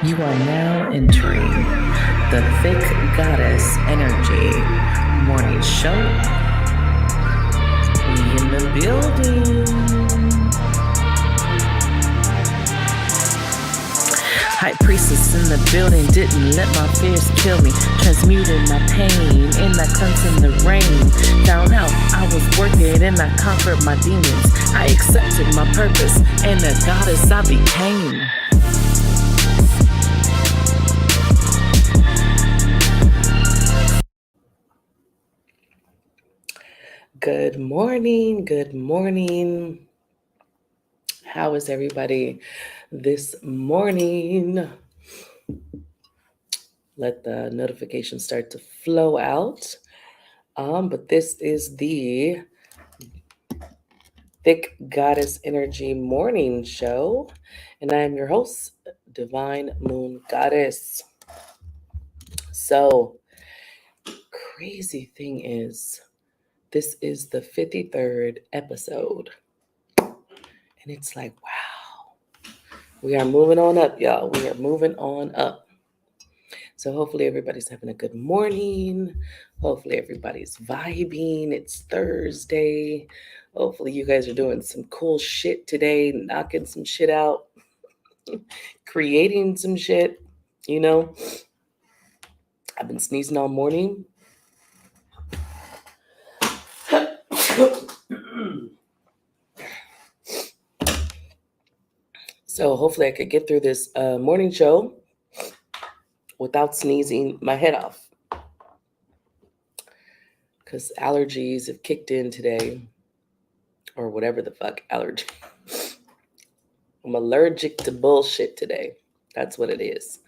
You are now entering the Thick Goddess Energy Morning Show. We in the building. High priestess in the building, didn't let my fears kill me. Transmuted my pain in that cleanse in the rain. Found out I was working and I conquered my demons. I accepted my purpose and the goddess I became. Good morning. Good morning. How is everybody this morning? Let the notifications start to flow out. But this is the Thick Goddess Energy Morning Show, and I am your host, Divine Moon Goddess. So, crazy thing is, this is the 53rd episode, and it's like, wow, we are moving on up, y'all. We are moving on up. So hopefully everybody's having a good morning. Hopefully everybody's vibing. It's Thursday. Hopefully you guys are doing some cool shit today, knocking some shit out, creating some shit, you know. I've been sneezing all morning. So hopefully I could get through this morning show without sneezing my head off. Because allergies have kicked in today. Or whatever the fuck allergy. I'm allergic to bullshit today. That's what it is.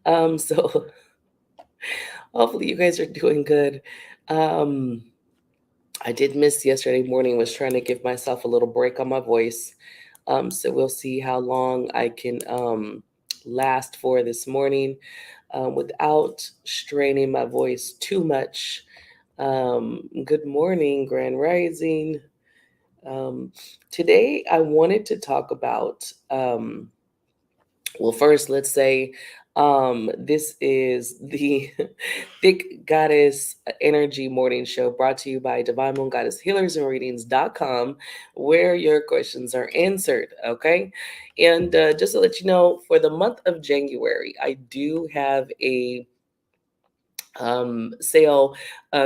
So hopefully you guys are doing good. I did miss yesterday morning. Was trying to give myself a little break on my voice. So we'll see how long I can last for this morning without straining my voice too much. Good morning, Grand Rising. Today I wanted to talk about, well, first let's say this is the Thick Goddess Energy Morning Show brought to you by Divine Moon Goddess Healers and Readings.com, where your questions are answered. Okay. And just to let you know, for the month of January, I do have a sale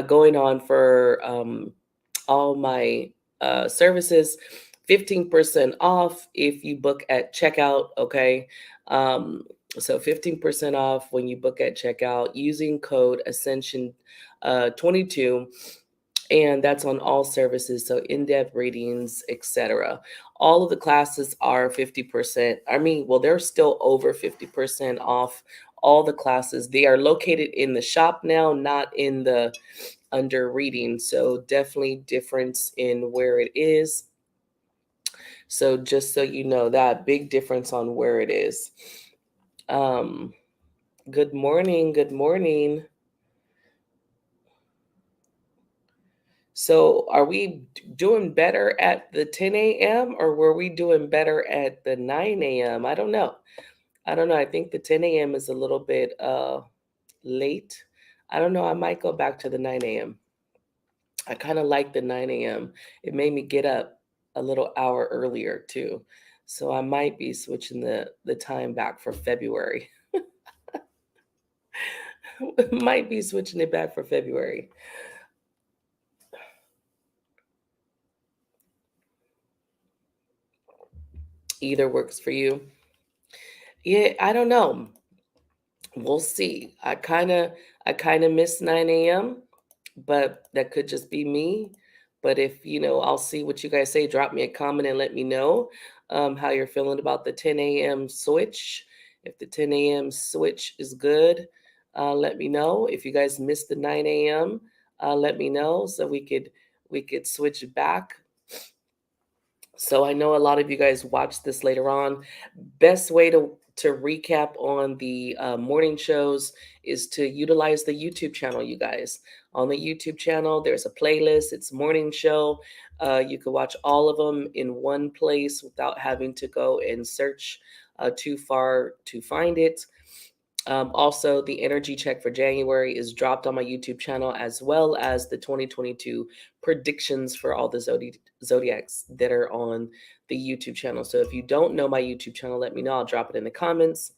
going on for all my services, 15% off if you book at checkout. Okay. So 15% off when you book at checkout using code Ascension 22. And that's on all services, so in-depth readings, etc. All of the classes are 50%. They're still over 50% off all the classes. They are located in the shop now, not in the under reading. So definitely difference in where it is. So just so you know, that big difference on where it is. Good morning. Good morning. So are we doing better at the 10 a.m. or were we doing better at the 9 a.m.? I don't know. I think the 10 a.m. is a little bit late. I don't know. I might go back to the 9 a.m. I kind of like the 9 a.m. It made me get up a little hour earlier too. So I might be switching the time back for February. Might be switching it back for February. Either works for you. Yeah, I don't know. We'll see. I kind of miss 9 a.m., but that could just be me. But if I'll see what you guys say. Drop me a comment and let me know how you're feeling about the 10 a.m. switch. If the 10 a.m. switch is good, let me know. If you guys missed the 9 a.m., let me know so we could switch back. So I know a lot of you guys watch this later on. Best way to recap on the morning shows is to utilize the YouTube channel, you guys. On the YouTube channel, there's a playlist. It's morning show. You can watch all of them in one place without having to go and search too far to find it. Also, the energy check for January is dropped on my YouTube channel, as well as the 2022 predictions for all the zodiacs that are on the YouTube channel. So if you don't know my YouTube channel, let me know. I'll drop it in the comments.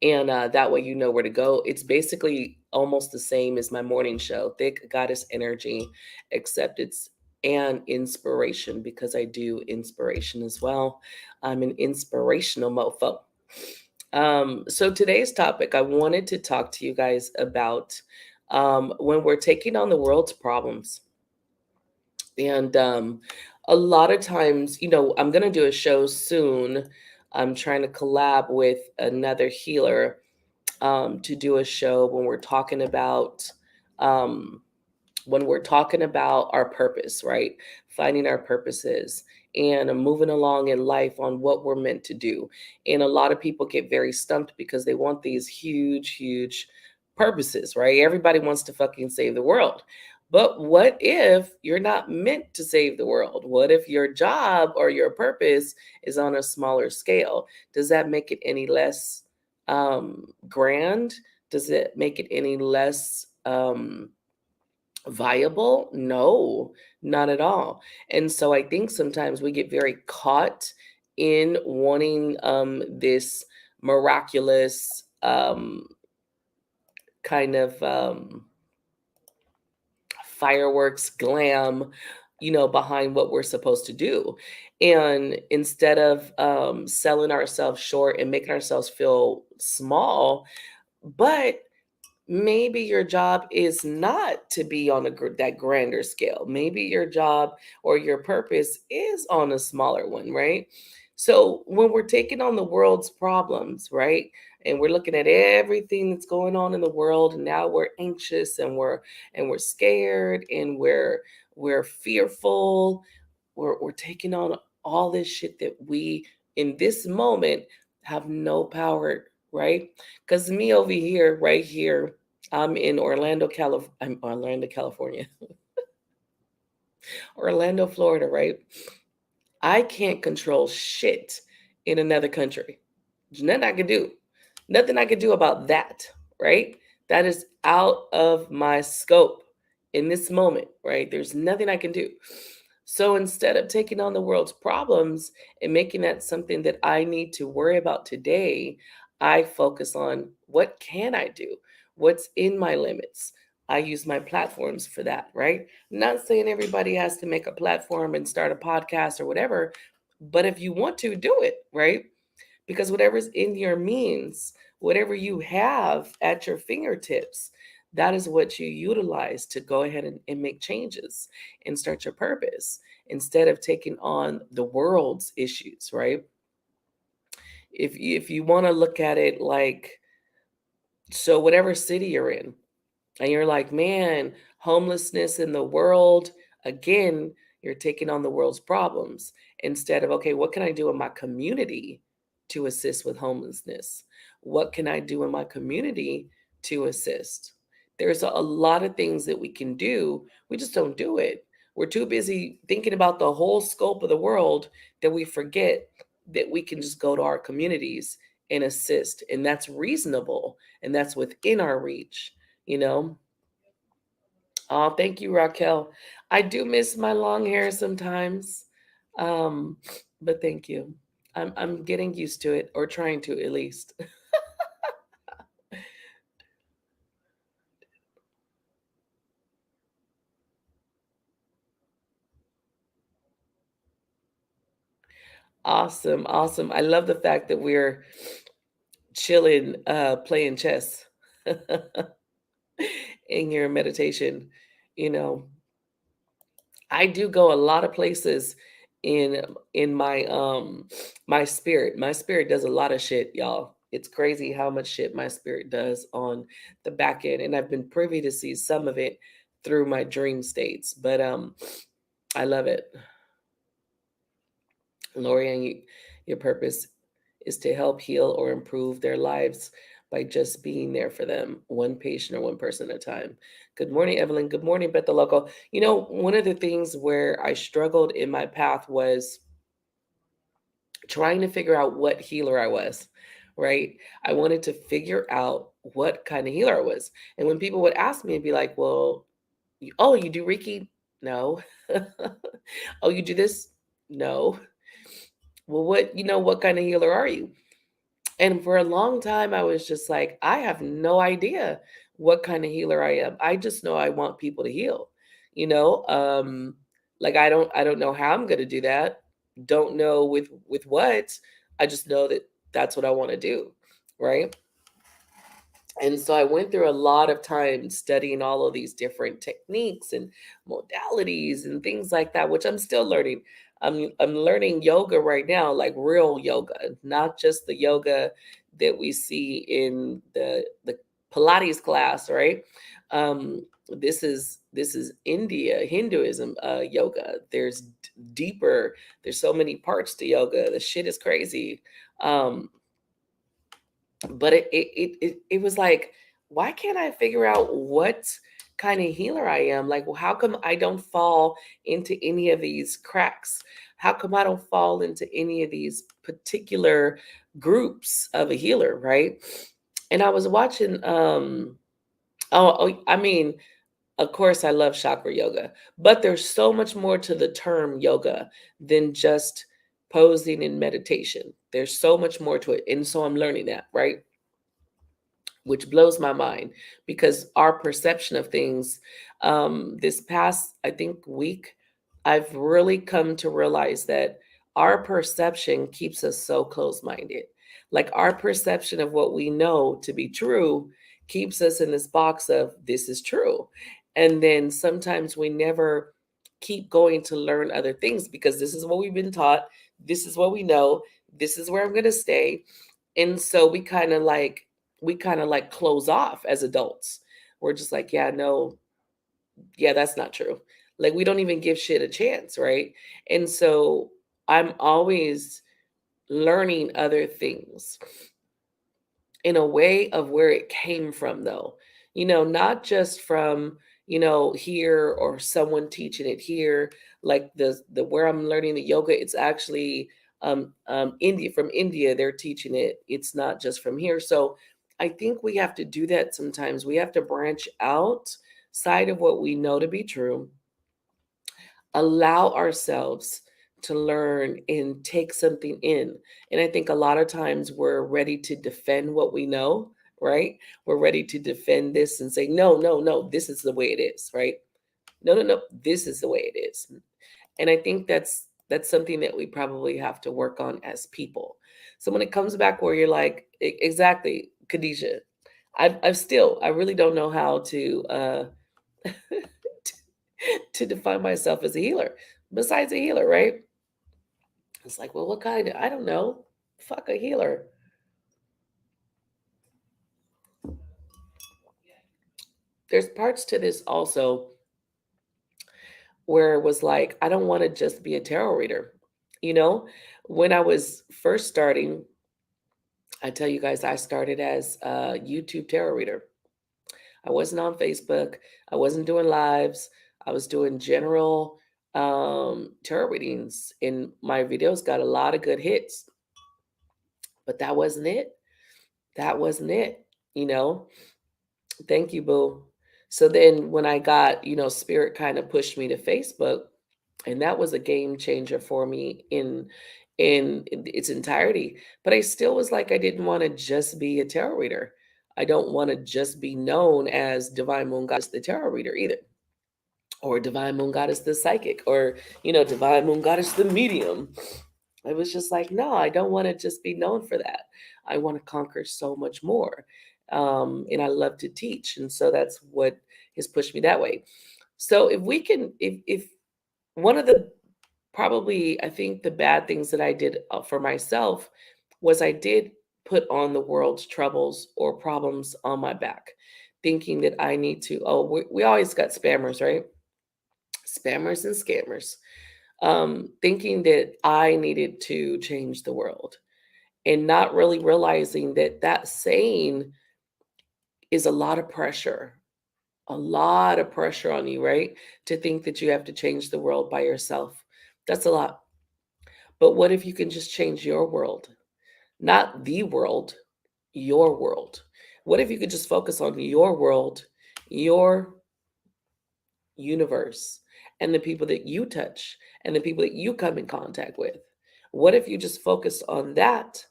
And that way you know where to go. It's basically almost the same as my morning show, Thick Goddess Energy, except it's an inspiration because I do inspiration as well. I'm an inspirational mofo. So today's topic, I wanted to talk to you guys about when we're taking on the world's problems. And a lot of times, I'm going to do a show soon. I'm trying to collab with another healer to do a show um, when we're talking about our purpose, right? Finding our purposes and moving along in life on what we're meant to do. And a lot of people get very stumped because they want these huge, huge purposes, right? Everybody wants to fucking save the world. But what if you're not meant to save the world? What if your job or your purpose is on a smaller scale? Does that make it any less grand? Does it make it any less viable? No, not at all. And so I think sometimes we get very caught in wanting this miraculous kind of fireworks glam, behind what we're supposed to do. And instead of selling ourselves short and making ourselves feel small, but maybe your job is not to be on that grander scale. Maybe your job or your purpose is on a smaller one, right? So when we're taking on the world's problems, right? And we're looking at everything that's going on in the world, and now we're anxious and we're scared and we're fearful. We're taking on all this shit that we in this moment have no power, right? Because me over here, right here, I'm Orlando, California, Orlando, Florida, right? I can't control shit in another country. There's nothing I can do. Nothing I can do about that, right? That is out of my scope in this moment, right? There's nothing I can do. So instead of taking on the world's problems and making that something that I need to worry about today, I focus on what can I do? What's in my limits? I use my platforms for that, right? Not saying everybody has to make a platform and start a podcast or whatever, but if you want to, do it, right? Because whatever's in your means, whatever you have at your fingertips, that is what you utilize to go ahead and make changes and start your purpose instead of taking on the world's issues, right? If you want to look at it like, so whatever city you're in, and you're like, man, homelessness in the world, again, you're taking on the world's problems instead of, okay, what can I do in my community to assist with homelessness? What can I do in my community to assist? There's a lot of things that we can do. We just don't do it. We're too busy thinking about the whole scope of the world that we forget that we can just go to our communities and assist. And that's reasonable and that's within our reach, you know? Oh, thank you, Raquel. I do miss my long hair sometimes. Um, but thank you. I'm getting used to it, or trying to at least. Awesome, awesome. I love the fact that we're chilling, playing chess in your meditation. You know, I do go a lot of places in my spirit. My spirit does a lot of shit, y'all. It's crazy how much shit my spirit does on the back end, and I've been privy to see some of it through my dream states. But I love it. Lorianne, your purpose is to help heal or improve their lives by just being there for them, one patient or one person at a time. Good morning, Evelyn. Good morning, Beth the Local. One of the things where I struggled in my path was trying to figure out what healer I was, right? I wanted to figure out what kind of healer I was. And when people would ask me, I'd be like, well, oh, you do Reiki? No. Oh, you do this? No. Well, what kind of healer are you? And for a long time, I was just like, I have no idea what kind of healer I am. I just know I want people to heal, you know? Like I don't know how I'm going to do that. Don't know with what. I just know that that's what I want to do, right? And so I went through a lot of time studying all of these different techniques and modalities and things like that, which I'm still learning. I'm learning yoga right now, like real yoga, not just the yoga that we see in the Pilates class, right? This is India Hinduism yoga. There's deeper. There's so many parts to yoga. The shit is crazy. Um, but it was like, why can't I figure out what kind of healer I am? Like, well, how come I don't fall into any of these cracks? How come I don't fall into any of these particular groups of a healer, right? And I was watching I mean, of course I love chakra yoga, but there's so much more to the term yoga than just posing in meditation. There's so much more to it. And so I'm learning that, right? Which blows my mind because our perception of things, this past, I think, week, I've really come to realize that our perception keeps us so close minded. Like our perception of what we know to be true keeps us in this box of this is true. And then sometimes we never keep going to learn other things because this is what we've been taught. This is what we know. This is where I'm going to stay. And so we kind of like close off as adults. We're just like, yeah, no, yeah, that's not true. Like we don't even give shit a chance, right? And so I'm always learning other things in a way of where it came from though, not just from here or someone teaching it here, like the where I'm learning the yoga, it's actually India, from India. They're teaching it, it's not just from here. So I think we have to do that. Sometimes we have to branch out side of what we know to be true, allow ourselves to learn and take something in. And I think a lot of times we're ready to defend what we know, right? We're ready to defend this and say, no, no, no, this is the way it is, right? No, no, no, this is the way it is. And I think that's something that we probably have to work on as people. So when it comes back where you're like, exactly, Khadijah, I really don't know how to define myself as a healer. Besides a healer, right? It's like, well, what kind? I don't know. Fuck a healer. There's parts to this also where it was like, I don't want to just be a tarot reader. You know, when I was first starting, I tell you guys, I started as a YouTube tarot reader. I wasn't on Facebook. I wasn't doing lives. I was doing general tarot readings, and my videos got a lot of good hits, but that wasn't it. That wasn't it. You know, Thank you, boo. So then when I got, Spirit kind of pushed me to Facebook, and that was a game changer for me in its entirety. But I still was like, I didn't want to just be a tarot reader. I don't want to just be known as Divine Moon Goddess the tarot reader either, or Divine Moon Goddess the psychic, or Divine Moon Goddess the medium. I was just like, no, I don't want to just be known for that. I want to conquer so much more. And I love to teach. And so that's what has pushed me that way. So if we can, if one of the probably, I think the bad things that I did for myself was I did put on the world's troubles or problems on my back, thinking that I need to, we always got spammers, right? Spammers and scammers, thinking that I needed to change the world and not really realizing that that saying is a lot of pressure on you, right? To think that you have to change the world by yourself. That's a lot. But what if you can just change your world? Not the world. your world? What if you could just focus on your world, your universe, and the people that you touch and the people that you come in contact with? What if you just focused on that?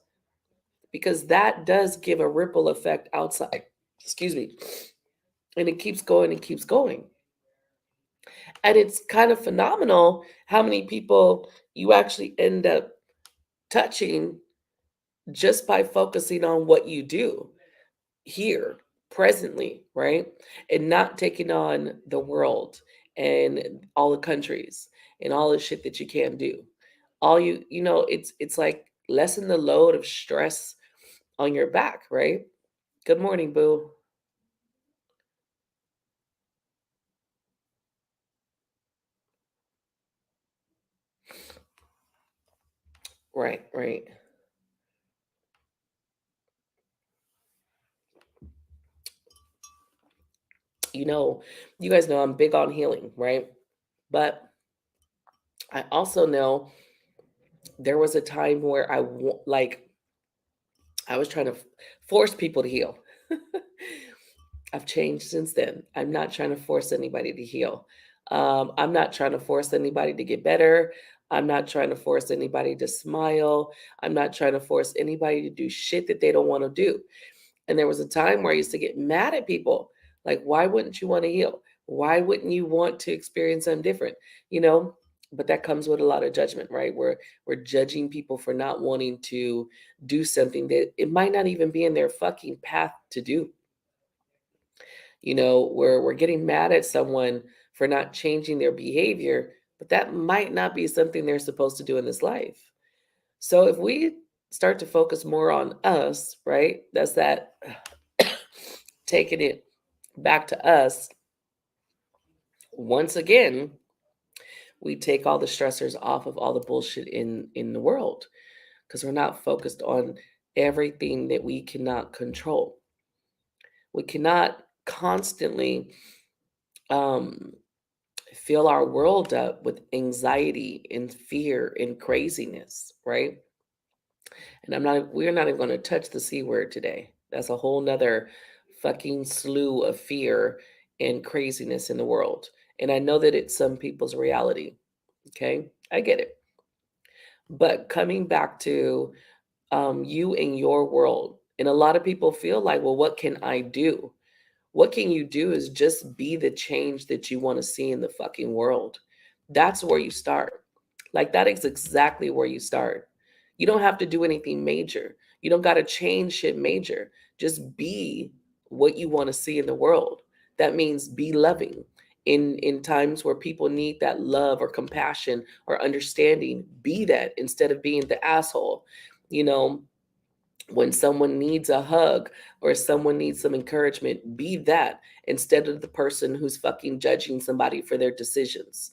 Because that does give a ripple effect outside. Excuse me. And it keeps going and keeps going. And it's kind of phenomenal how many people you actually end up touching just by focusing on what you do here presently, right? And not taking on the world and all the countries and all the shit that you can do. All it's like lessen the load of stress on your back, right? Good morning, boo. Right, right. You know, you guys know I'm big on healing, right? But I also know there was a time where I was trying to force people to heal. I've changed since then. I'm not trying to force anybody to heal. I'm not trying to force anybody to get better. I'm not trying to force anybody to smile. I'm not trying to force anybody to do shit that they don't want to do. And there was a time where I used to get mad at people. Like, why wouldn't you want to heal? Why wouldn't you want to experience something different? You know, but that comes with a lot of judgment, right? We're judging people for not wanting to do something that it might not even be in their fucking path to do. We're getting mad at someone for not changing their behavior, but that might not be something they're supposed to do in this life. So if we start to focus more on us, right? That's that taking it back to us. Once again, we take all the stressors off of all the bullshit in the world because we're not focused on everything that we cannot control. We cannot constantly um, fill our world up with anxiety and fear and craziness, right? And we're not even going to touch the C word today. That's a whole nother fucking slew of fear and craziness in the world. And I know that it's some people's reality. Okay. I get it. But coming back to you and your world, and a lot of people feel like, well, what can I do? What can you do is just be the change that you want to see in the fucking world. That's where you start. Like, that is exactly where you start. You don't have to do anything major. You don't got to change shit major. Just be what you want to see in the world. That means be loving. In times where people need that love or compassion or understanding, be that instead of being the asshole. You know, when someone needs a hug or someone needs some encouragement, be that instead of the person who's fucking judging somebody for their decisions.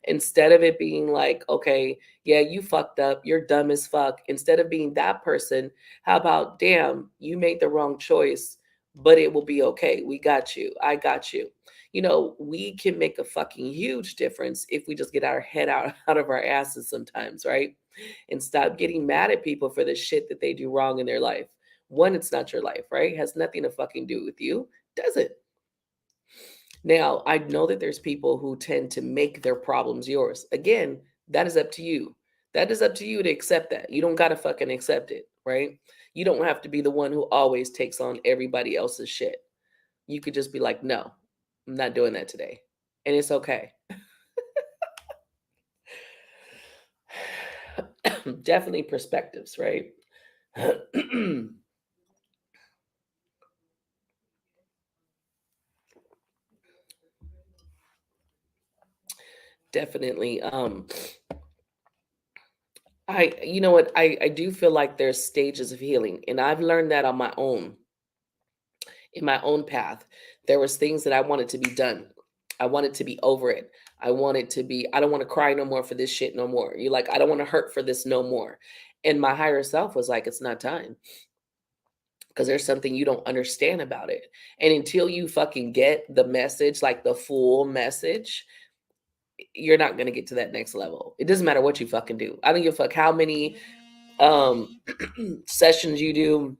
Instead of it being like, okay, yeah, you fucked up, you're dumb as fuck. Instead of being that person, how about, damn, you made the wrong choice, but it will be okay. We got you. I got you. We can make a fucking huge difference if we just get our head out of our asses sometimes, right? And stop getting mad at people for the shit that they do wrong in their life. One, it's not your life, right? It has nothing to fucking do with you, does it? Now, I know that there's people who tend to make their problems yours. Again, that is up to you. That is up to you to accept that. You don't got to fucking accept it, right? You don't have to be the one who always takes on everybody else's shit. You could just be like, no, I'm not doing that today. And it's okay. Definitely perspectives, right? Definitely. You know what, I do feel like there's stages of healing, and I've learned that on my own, in my own path. There was things that I wanted to be done. I wanted to be over it. I don't want to cry no more for this shit no more. You like, I don't want to hurt for this no more. And my higher self was like, it's not time because there's something you don't understand about it. And until you fucking get the message, like the full message, you're not going to get to that next level. It doesn't matter what you fucking do. I don't give a fuck how many sessions you do,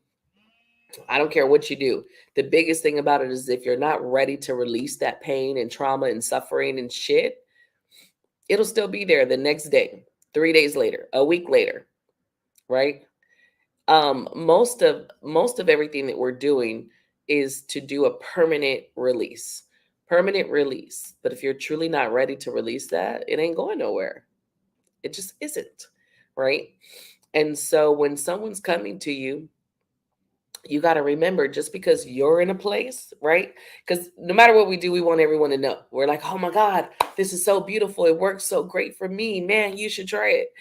I don't care what you do. The biggest thing about it is if you're not ready to release that pain and trauma and suffering and shit, it'll still be there the next day, 3 days later, a week later, right? Most of everything that we're doing is to do a permanent release. But if you're truly not ready to release that, it ain't going nowhere. It just isn't, right? And so when someone's coming to you, you got to remember, just because you're in a place, right? Because no matter what we do, we want everyone to know. We're like, oh my God, this is so beautiful. It works so great for me. Man, you should try it.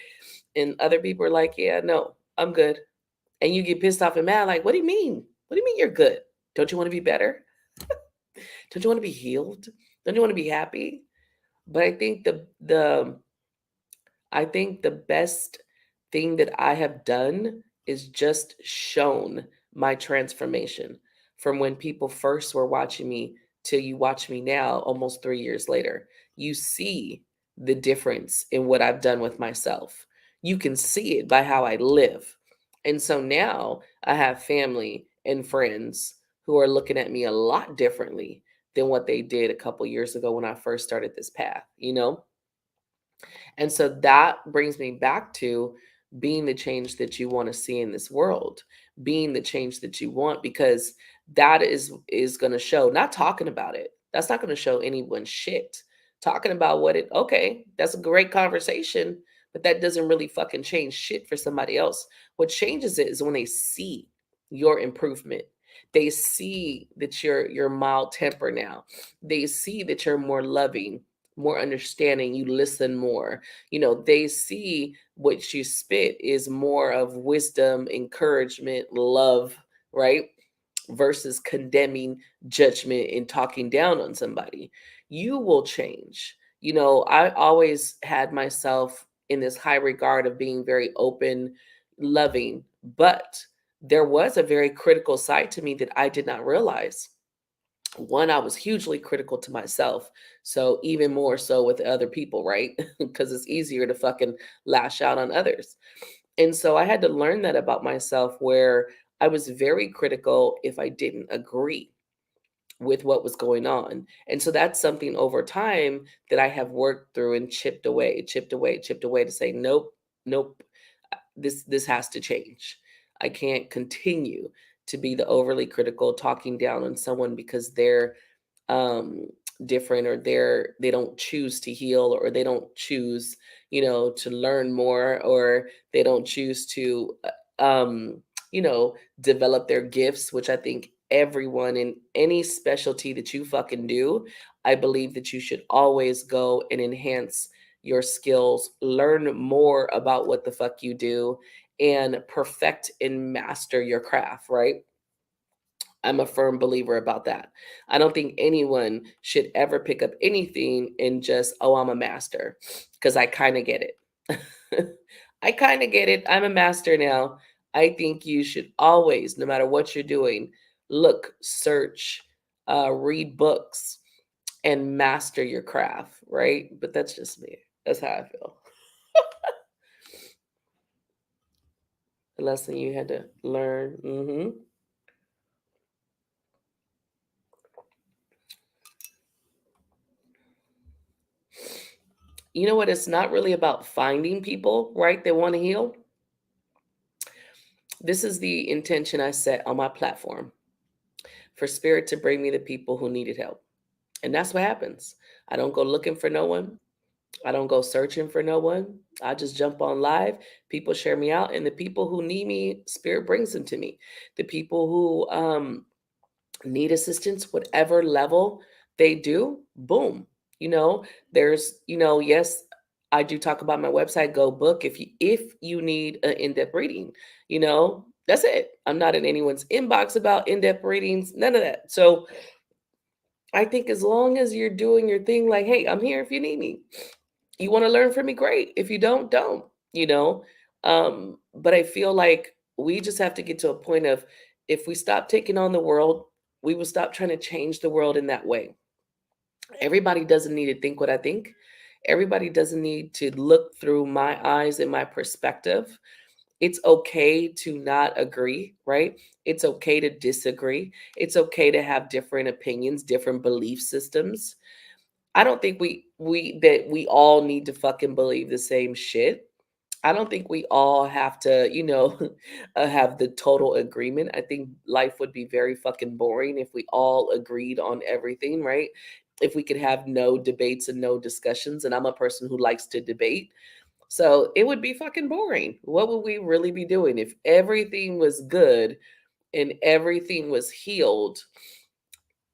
And other people are like, yeah, no, I'm good. And you get pissed off and mad, like, what do you mean? What do you mean you're good? Don't you want to be better? Don't you want to be healed? Don't you want to be happy? But I think the best thing that I have done is just shown my transformation from when people first were watching me till you watch me now, almost 3 years later. You see the difference in what I've done with myself. You can see it by how I live. And so now I have family and friends who are looking at me a lot differently than what they did a couple years ago when I first started this path, you know? And so that brings me back to being the change that you want to see in this world, being the change that you want, because that is going to show, not talking about it. That's not going to show anyone shit. Talking about what it, okay, that's a great conversation, but that doesn't really fucking change shit for somebody else. What changes it is when they see your improvement. They see that you're mild temper now. They see that you're more loving, more understanding, you listen more. They see what you spit is more of wisdom, encouragement, love, right? Versus condemning, judgment, and talking down on somebody. You will change. I always had myself in this high regard of being very open, loving, but there was a very critical side to me that I did not realize. One, I was hugely critical to myself. So even more so with other people, right? Because it's easier to fucking lash out on others. And so I had to learn that about myself, where I was very critical if I didn't agree with what was going on. And so that's something over time that I have worked through and chipped away, chipped away to say, nope, nope, this has to change. I can't continue to be the overly critical, talking down on someone because they're um different, or they don't choose to heal, or they don't choose to learn more, or they don't choose to you know develop their gifts, which I think everyone in any specialty that you fucking do, I believe that you should always go and enhance your skills, learn more about what the fuck you do, and perfect and master your craft, right? I'm a firm believer about that. I don't think anyone should ever pick up anything and just, oh, I'm a master, because I kind of get it. I kind of get it. I'm a master now. I think you should always, no matter what you're doing, look, search, read books, and master your craft, right? But that's just me. That's how I feel. The lesson you had to learn. You know what? It's not really about finding people, right? They want to heal. This is the intention I set on my platform: for spirit to bring me the people who needed help. And that's what happens. I don't go looking for no one. I don't go searching for no one. I just jump on live. People share me out, and the people who need me, spirit brings them to me. The people who need assistance, whatever level they do, boom. There's, yes, I do talk about my website, go book if you need an in-depth reading, that's it. I'm not in anyone's inbox about in-depth readings, none of that. So I think as long as you're doing your thing, like, hey, I'm here if you need me. You want to learn from me, great. If you don't, you know. But I feel like we just have to get to a point of, if we stop taking on the world, we will stop trying to change the world in that way. Everybody doesn't need to think what I think. Everybody doesn't need to look through my eyes and my perspective. It's okay to not agree, right? It's okay to disagree. It's okay to have different opinions, different belief systems. I don't think we all need to fucking believe the same shit. I don't think we all have to, have the total agreement. I think life would be very fucking boring if we all agreed on everything, right? If we could have no debates and no discussions, and I'm a person who likes to debate. So it would be fucking boring. What would we really be doing if everything was good and everything was healed?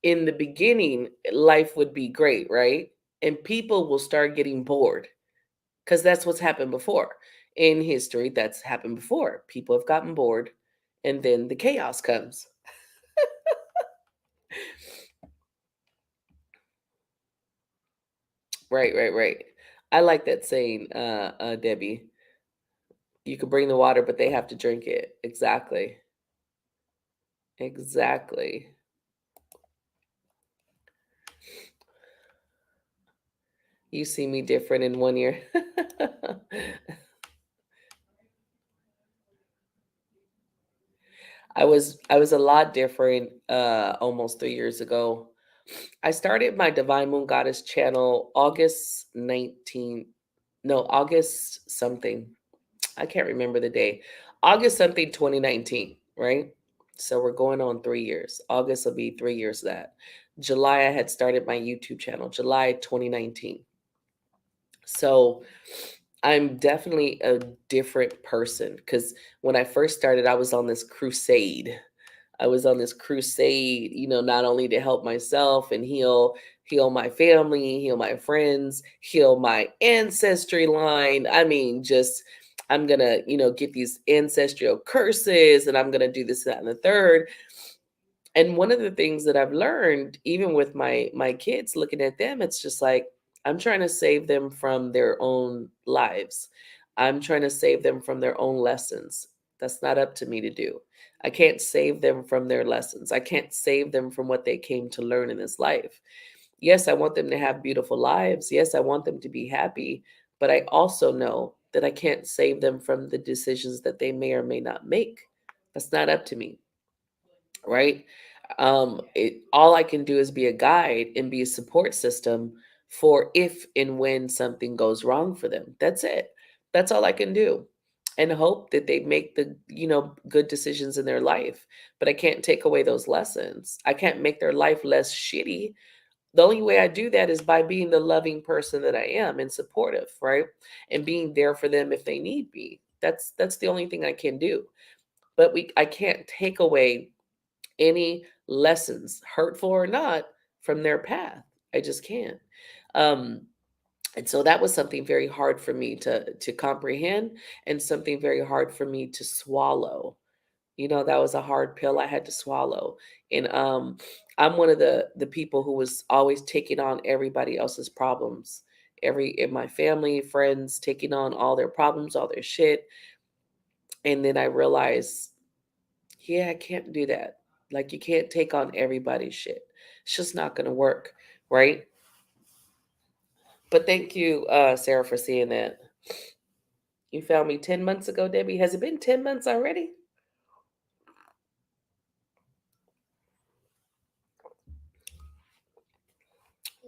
In the beginning, life would be great, right? And people will start getting bored because that's what's happened before in history. That's happened before. People have gotten bored, and then the chaos comes. Right, right, right. I like that saying, Debbie. You can bring the water, but they have to drink it. Exactly. Exactly. You see me different in 1 year. I was a lot different almost 3 years ago. I started my Divine Moon Goddess channel August 19th. No, August something. I can't remember the day. August something 2019, right? So we're going on 3 years. August will be 3 years of that. July I had started my YouTube channel, July 2019. So I'm definitely a different person because when I first started, I was on this crusade. I was on this crusade, not only to help myself and heal my family, heal my friends, heal my ancestry line. I mean, just I'm gonna, get these ancestral curses and I'm gonna do this, that, and the third. And one of the things that I've learned, even with my kids, looking at them, it's just like I'm trying to save them from their own lives. I'm trying to save them from their own lessons. That's not up to me to do. I can't save them from their lessons. I can't save them from what they came to learn in this life. Yes, I want them to have beautiful lives. Yes, I want them to be happy, but I also know that I can't save them from the decisions that they may or may not make. That's not up to me, right? All I can do is be a guide and be a support system for if and when something goes wrong for them. That's it. That's all I can do. And hope that they make the, good decisions in their life. But I can't take away those lessons. I can't make their life less shitty. The only way I do that is by being the loving person that I am and supportive, right? And being there for them if they need me. That's the only thing I can do. But I can't take away any lessons, hurtful or not, from their path. I just can't. Um, and so that was something very hard for me to comprehend and something very hard for me to swallow. That was a hard pill I had to swallow. And I'm one of the people who was always taking on everybody else's problems. Every in my family, friends, taking on all their problems, all their shit. And then I realized, yeah, I can't do that. Like, you can't take on everybody's shit. It's just not going to work, right? But thank you, Sarah, for seeing that. You found me 10 months ago, Debbie. Has it been 10 months already?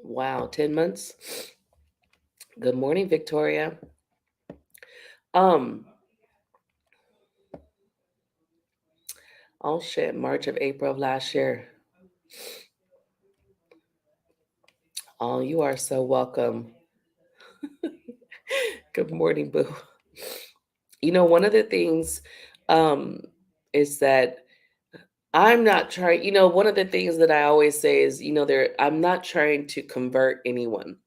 Wow, 10 months. Good morning, Victoria. Um, oh shit, March of April of last year. Oh, you are so welcome. Good morning, boo. One of the things um is that I'm not trying, one of the things that I always say is, I'm not trying to convert anyone,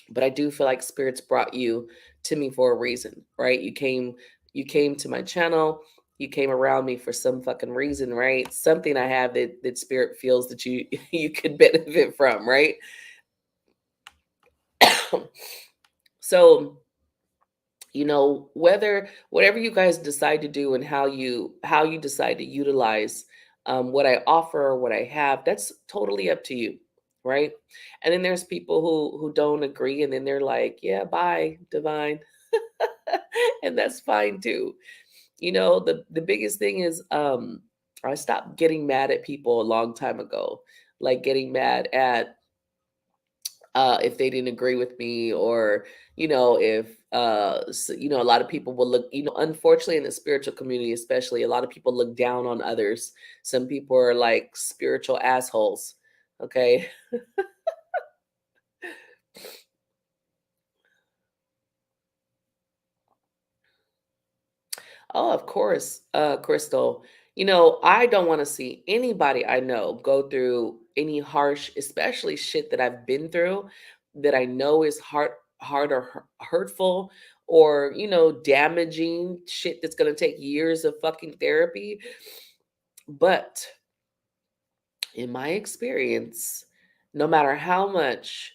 but I do feel like spirits brought you to me for a reason, right? You came to my channel, you came around me for some fucking reason, right? Something I have that spirit feels that you you could benefit from, right? So, whatever you guys decide to do and how you decide to utilize what I offer or what I have, that's totally up to you, right? And then there's people who don't agree, and then they're like, yeah, bye, divine. And that's fine too. The biggest thing is I stopped getting mad at people a long time ago. Like getting mad at if they didn't agree with me, or if a lot of people will look, unfortunately in the spiritual community especially, a lot of people look down on others. Some people are like spiritual assholes. Okay. Oh, of course, Crystal. I don't want to see anybody I know go through any harsh, especially shit that I've been through, that I know is hard or hurtful, or damaging shit that's gonna take years of fucking therapy. But in my experience, no matter how much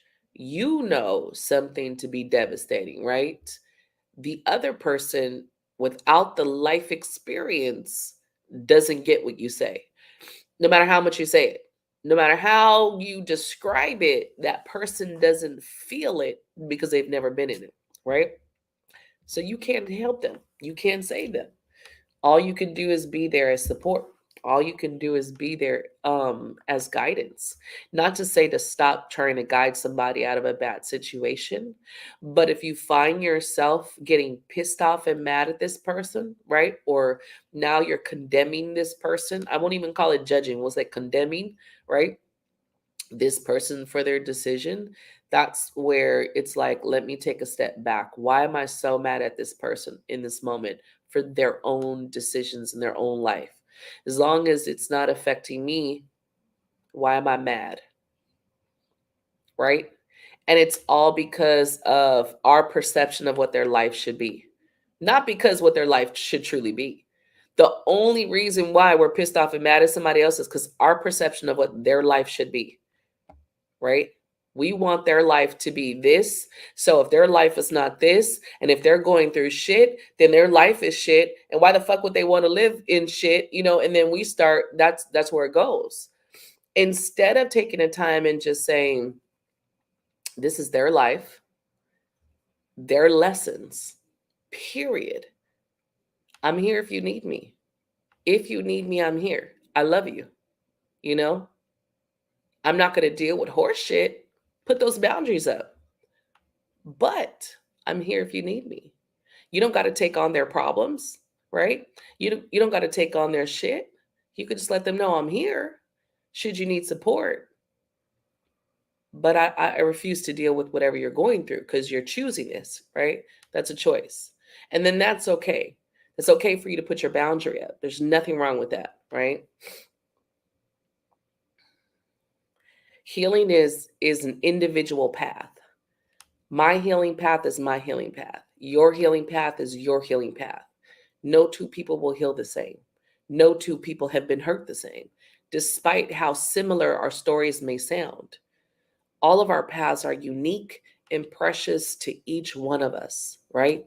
something to be devastating, right? The other person without the life experience doesn't get what you say, no matter how much you say it. No matter how you describe it, that person doesn't feel it because they've never been in it, right? So you can't help them. You can't save them. All you can do is be there as support. All you can do is be there as guidance. Not to say to stop trying to guide somebody out of a bad situation, but if you find yourself getting pissed off and mad at this person, right? Or now you're condemning this person. I won't even call it judging. We'll say condemning, right? This person for their decision. That's where it's like, let me take a step back. Why am I so mad at this person in this moment for their own decisions in their own life? As long as it's not affecting me, why am I mad? Right? And it's all because of our perception of what their life should be, not because what their life should truly be. The only reason why we're pissed off and mad at somebody else is because our perception of what their life should be, right? We want their life to be this. So if their life is not this, and if they're going through shit, then their life is shit. And why the fuck would they want to live in shit? And then we start, that's where it goes. Instead of taking the time and just saying, this is their life, their lessons, period. I'm here if you need me. If you need me, I'm here. I love you. You know, I'm not going to deal with horse shit. Put those boundaries up. But I'm here if you need me. You don't got to take on their problems, right? You don't got to take on their shit. You could just let them know I'm here should you need support. But I refuse to deal with whatever you're going through because you're choosing this, right? That's a choice. And then that's okay. It's okay for you to put your boundary up. There's nothing wrong with that, right? Healing is an individual path. My healing path is my healing path. Your healing path is your healing path. No two people will heal the same. No two people have been hurt the same, despite how similar our stories may sound. All of our paths are unique and precious to each one of us, right?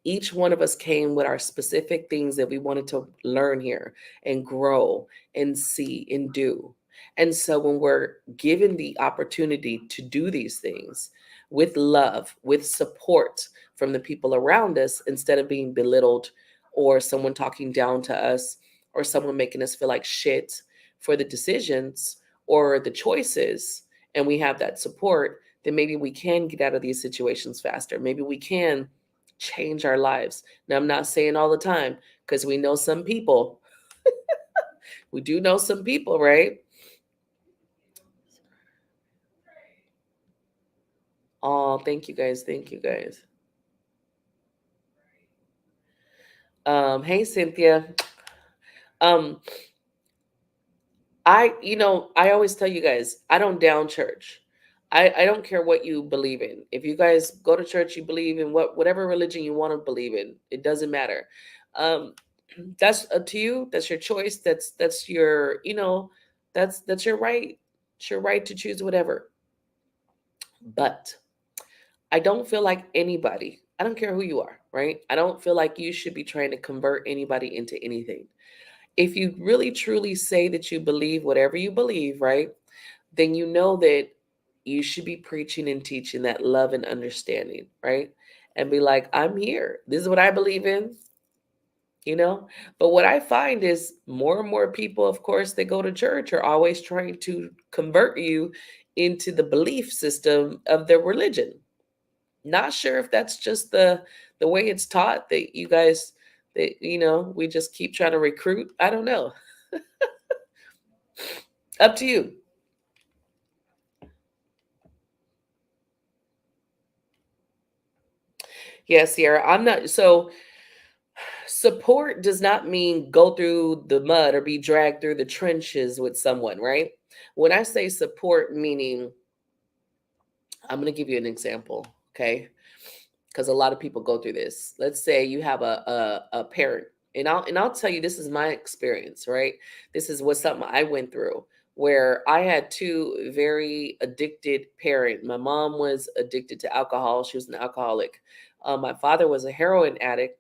Each one of us came with our specific things that we wanted to learn here and grow and see and do. And so when we're given the opportunity to do these things with love, with support from the people around us, instead of being belittled or someone talking down to us or someone making us feel like shit for the decisions or the choices, and we have that support, then maybe we can get out of these situations faster. Maybe we can change our lives. Now, I'm not saying all the time because we know some people. We do know some people, right? Oh, thank you guys. Thank you guys. Hey Cynthia. Um, I always tell you guys, I don't down church. I don't care what you believe in. If you guys go to church, you believe in whatever religion you want to believe in. It doesn't matter. Um, that's up to you. That's your choice. That's your, that's your right. It's your right to choose whatever. But I don't feel like anybody, I don't care who you are, right? I don't feel like you should be trying to convert anybody into anything. If you really truly say that you believe whatever you believe, right? Then you know that you should be preaching and teaching that love and understanding, right? And be like, I'm here. This is what I believe in. you know? But what I find is more and more people, of course, they go to church are always trying to convert you into the belief system of their religion. Not sure if that's just the way it's taught that you guys that we just keep trying to recruit. I don't know. Up to you. Yeah, Sierra, I'm not so support does not mean go through the mud or be dragged through the trenches with someone, right? When I say support, meaning I'm going to give you an example, okay? Because a lot of people go through this. Let's say you have a parent, and I'll tell you this is my experience, right? This is what something I went through where I had two very addicted parent. My mom was addicted to alcohol; she was an alcoholic. My father was a heroin addict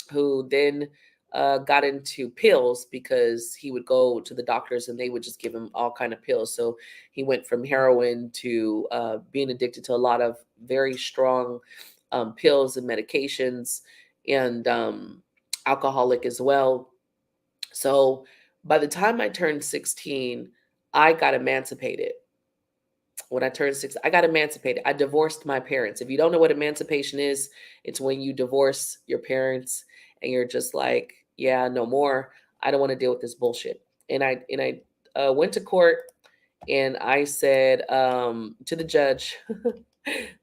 who then got into pills because he would go to the doctors and they would just give him all kind of pills. So he went from heroin to being addicted to a lot of very strong pills and medications, and alcoholic as well. So by the time I turned 16, I got emancipated. When I turned six, I got emancipated. I divorced my parents. If you don't know what emancipation is, it's when you divorce your parents and you're just like, yeah, no more. I don't want to deal with this bullshit. And I went to court and I said to the judge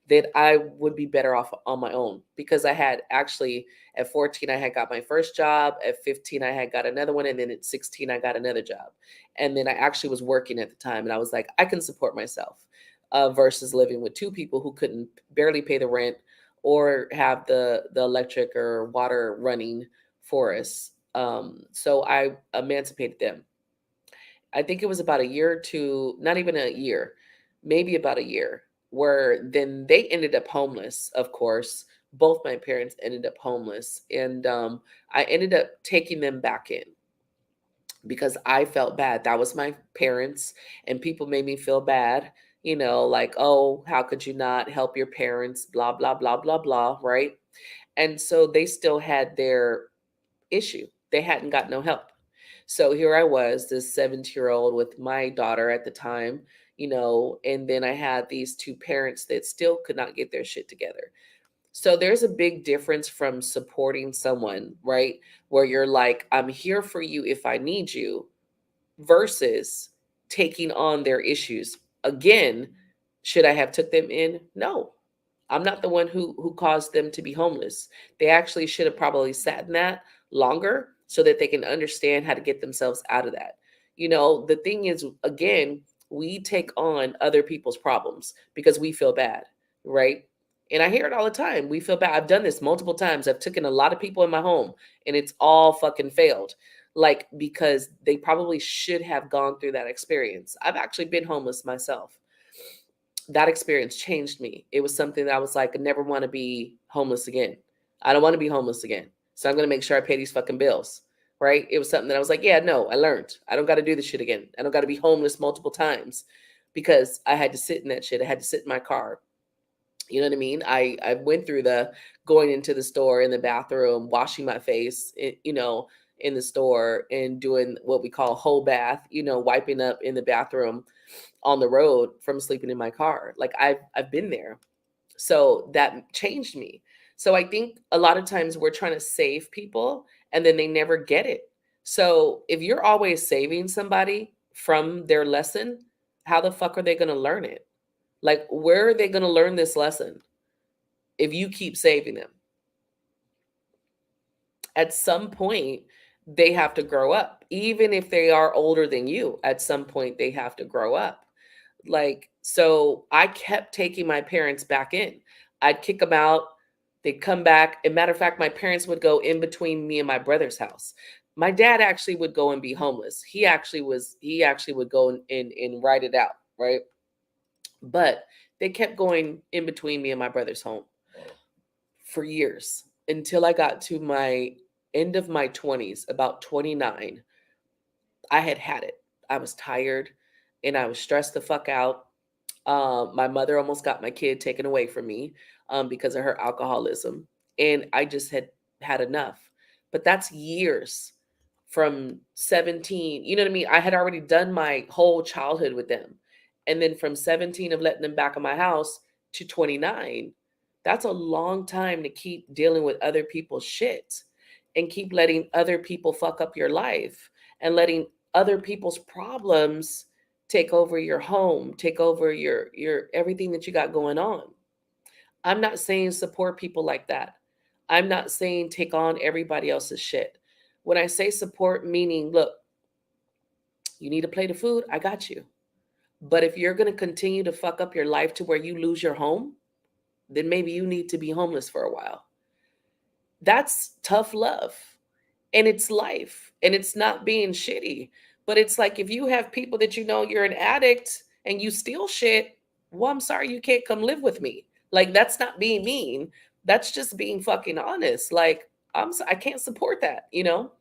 that I would be better off on my own because I had actually at 14 I had got my first job, at 15 I had got another one, and then at 16 I got another job. And then I actually was working at the time and I was like, I can support myself versus living with two people who couldn't barely pay the rent or have the electric or water running for us. So I emancipated them. I think it was about a year or two, not even a year, maybe about a year, where then they ended up homeless, of course. Both my parents ended up homeless. And I ended up taking them back in because I felt bad. That was my parents, and people made me feel bad, like, oh, how could you not help your parents? Blah, blah, blah, blah, blah, right? And so they still had their issue. They hadn't got no help. So here I was, this 17-year-old with my daughter at the time, and then I had these two parents that still could not get their shit together. So there's a big difference from supporting someone, right? Where you're like, I'm here for you if I need you, versus taking on their issues. Again, should I have took them in? No. I'm not the one who caused them to be homeless. They actually should have probably sat in that longer so that they can understand how to get themselves out of that. The thing is, again, we take on other people's problems because we feel bad, right? And I hear it all the time. We feel bad. I've done this multiple times. I've taken a lot of people in my home and it's all fucking failed. Like, because they probably should have gone through that experience. I've actually been homeless myself. That experience changed me. It was something that I was like, I never want to be homeless again. I don't want to be homeless again. So I'm going to make sure I pay these fucking bills. Right. It was something that I was like, yeah, no, I learned. I don't got to do this shit again. I don't got to be homeless multiple times because I had to sit in that shit. I had to sit in my car. You know what I mean? I went through the going into the store, in the bathroom, washing my face, in the store, and doing what we call whole bath, wiping up in the bathroom on the road from sleeping in my car. Like I've been there. So that changed me. So I think a lot of times we're trying to save people and then they never get it. So if you're always saving somebody from their lesson, how the fuck are they going to learn it? Like, where are they going to learn this lesson if you keep saving them? At some point, they have to grow up. Even if they are older than you, at some point, they have to grow up. Like, so I kept taking my parents back in. I'd kick them out. They'd come back. As a matter of fact, my parents would go in between me and my brother's house. My dad actually would go and be homeless. He actually would go and write it out, right? But they kept going in between me and my brother's home for years until I got to my end of my 20s, about 29. I had it. I was tired and I was stressed the fuck out. My mother almost got my kid taken away from me because of her alcoholism. And I just had had enough. But that's years from 17. You know what I mean? I had already done my whole childhood with them. And then from 17 of letting them back in my house to 29, that's a long time to keep dealing with other people's shit and keep letting other people fuck up your life and letting other people's problems take over your home, take over your everything that you got going on. I'm not saying support people like that. I'm not saying take on everybody else's shit. When I say support, meaning, look, you need a plate of food, I got you. But if you're going to continue to fuck up your life to where you lose your home, then maybe you need to be homeless for a while. That's tough love. And it's life. And it's not being shitty. But it's like if you have people that you know you're an addict and you steal shit, well, I'm sorry you can't come live with me. Like that's not being mean. That's just being fucking honest. Like I can't support that, you know?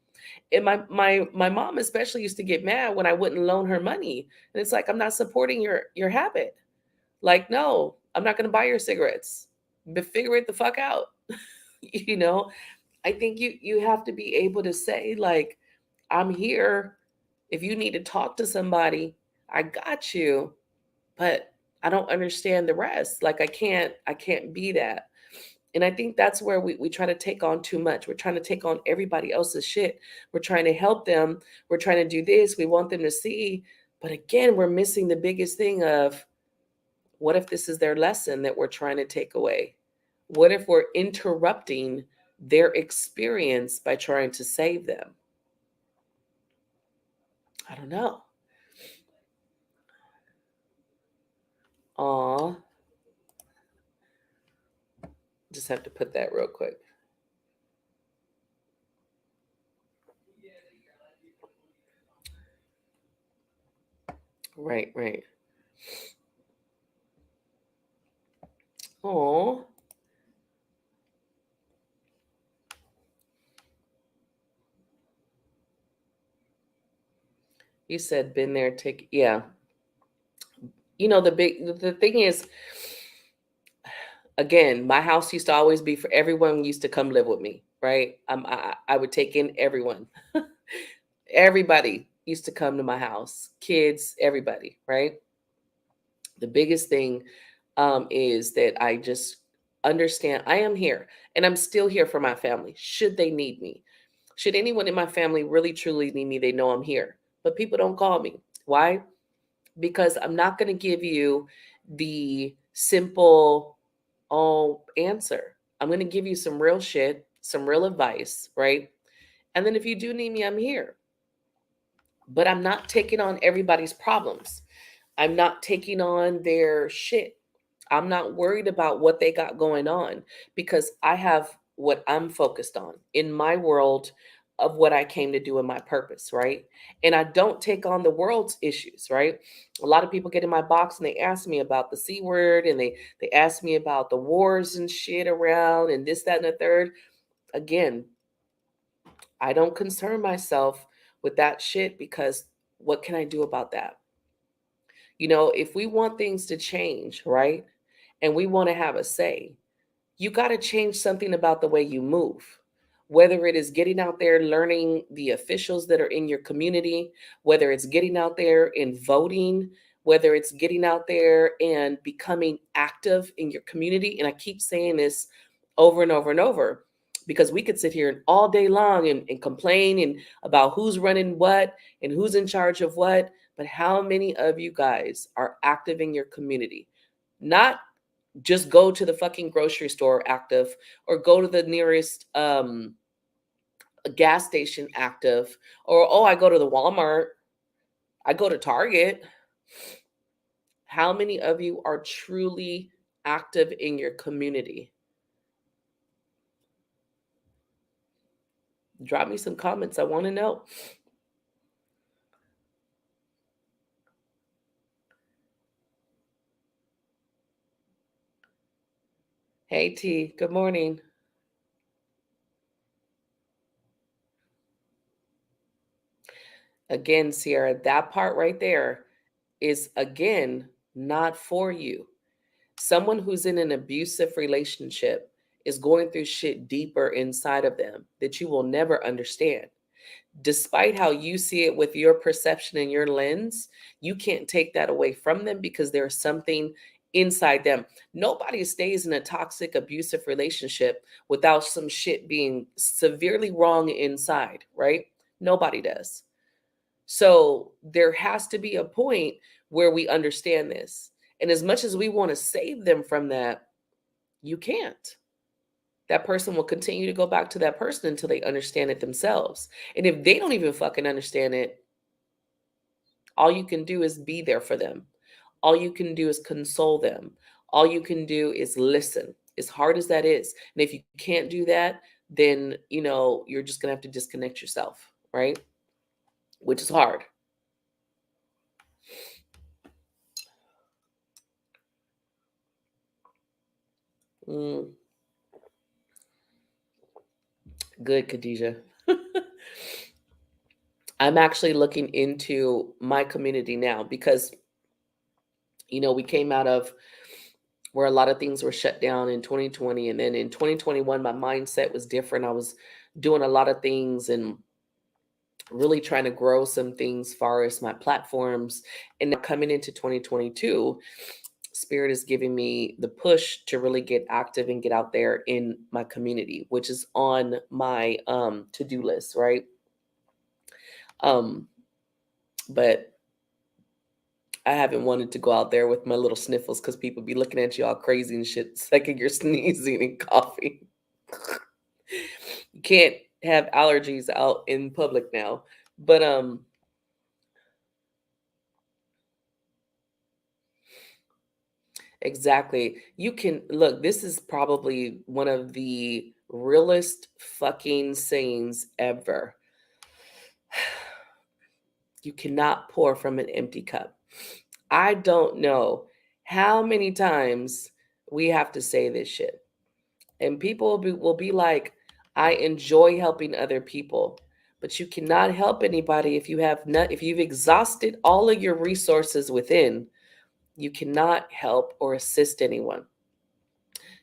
And my mom especially used to get mad when I wouldn't loan her money. And it's like I'm not supporting your habit. Like, no, I'm not gonna buy your cigarettes. But figure it the fuck out. You know? I think you have to be able to say like, I'm here. If you need to talk to somebody, I got you. But I don't understand the rest. Like I can't be that. And I think that's where we try to take on too much. We're trying to take on everybody else's shit. We're trying to help them. We're trying to do this. We want them to see. But again, we're missing the biggest thing of what if this is their lesson that we're trying to take away? What if we're interrupting their experience by trying to save them? I don't know. Aw, just have to put that real quick. Right, right. Aw, you said been there, take, yeah. The thing is, again, my house used to always be for everyone used to come live with me, right? I would take in everyone. Everybody used to come to my house, kids, everybody, right? The biggest thing is that I just understand I am here and I'm still here for my family should they need me. Should anyone in my family really truly need me, they know I'm here. But people don't call me. Why? Because I'm not going to give you the simple answer. I'm going to give you some real shit, some real advice, right? And then if you do need me, I'm here. But I'm not taking on everybody's problems. I'm not taking on their shit. I'm not worried about what they got going on because I have what I'm focused on in my world of what I came to do in my purpose, right? And I don't take on the world's issues, right? A lot of people get in my box and they ask me about the C word and they ask me about the wars and shit around and this, that, and the third. Again, I don't concern myself with that shit because what can I do about that? If we want things to change, right? And we want to have a say, you got to change something about the way you move. Whether it is getting out there, learning the officials that are in your community, whether it's getting out there and voting, whether it's getting out there and becoming active in your community. And I keep saying this over and over and over because we could sit here all day long and complain and about who's running what and who's in charge of what. But how many of you guys are active in your community? Not just go to the fucking grocery store active or go to the nearest gas station active or I go to the Walmart, I go to Target. How many of you are truly active in your community? Drop me some comments. I want to know. Hey T, good morning. Again, Sierra, that part right there is again not for you. Someone who's in an abusive relationship is going through shit deeper inside of them that you will never understand. Despite how you see it with your perception and your lens, you can't take that away from them because there's something inside them. Nobody stays in a toxic, abusive relationship without some shit being severely wrong inside, right? Nobody does. So there has to be a point where we understand this. And as much as we want to save them from that, you can't. That person will continue to go back to that person until they understand it themselves. And if they don't even fucking understand it, all you can do is be there for them. All you can do is console them. All you can do is listen, as hard as that is. And if you can't do that, then, you're just going to have to disconnect yourself, right? Which is hard. Mm, good, Khadijah. I'm actually looking into my community now because, we came out of where a lot of things were shut down in 2020. And then in 2021, my mindset was different. I was doing a lot of things and really trying to grow some things as far as my platforms. And now coming into 2022, Spirit is giving me the push to really get active and get out there in my community, which is on my to-do list, right? Um, but I haven't wanted to go out there with my little sniffles because people be looking at you all crazy and shit, second you're sneezing and coughing. You can't have allergies out in public now. But exactly. You can look, this is probably one of the realest fucking sayings ever. You cannot pour from an empty cup. I don't know how many times we have to say this shit. And people will be like, I enjoy helping other people. But you cannot help anybody if you've exhausted all of your resources within, you cannot help or assist anyone.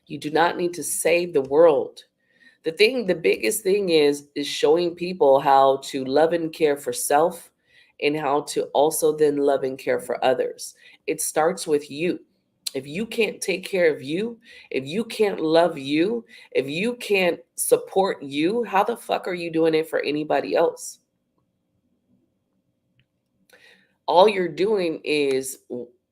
You do not need to save the world. The biggest thing is showing people how to love and care for self and how to also then love and care for others. It starts with you. If you can't take care of you, if you can't love you, if you can't support you, how the fuck are you doing it for anybody else? All you're doing is